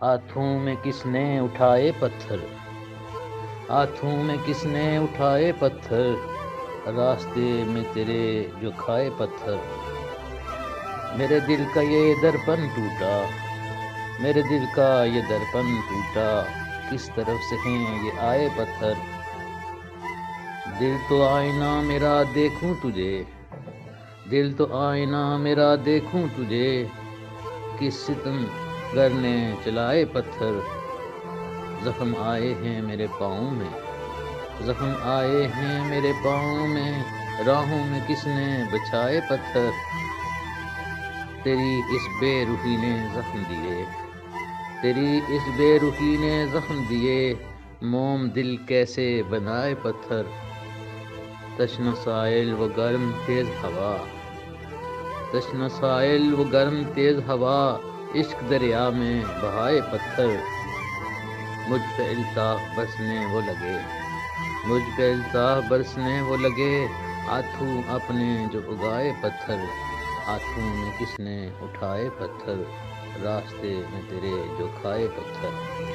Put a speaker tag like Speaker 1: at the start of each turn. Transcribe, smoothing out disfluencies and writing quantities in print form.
Speaker 1: ہاتھوں میں کس نے اٹھائے پتھر، ہاتھوں میں کس نے اٹھائے پتھر، راستے میں تیرے جو کھائے پتھر۔ میرے دل کا یہ درپن ٹوٹا، میرے دل کا یہ درپن ٹوٹا، کس طرف سے ہیں یہ آئے پتھر۔ دل تو آئینہ میرا دیکھوں تجھے، دل تو آئینہ میرا دیکھوں تجھے، کس ستم گر نے چلائے پتھر۔ زخم آئے ہیں میرے پاؤں میں، زخم آئے ہیں میرے پاؤں میں، راہوں میں کس نے بچھائے پتھر۔ تیری اس بے روحی نے زخم دیے، تیری اس بے روحی نے زخم دیے، موم دل کیسے بنائے پتھر۔ تشنہ سائل و گرم تیز ہوا، تشنہ سائل و گرم تیز ہوا، عشق دریا میں بہائے پتھر۔ مجھ پہ الطاف برسنے وہ لگے، مجھ پہ الطاف برسنے وہ لگے، ہاتھوں اپنے جو اگائے پتھر۔ ہاتھوں میں کس نے اٹھائے پتھر، راستے میں تیرے جو کھائے پتھر۔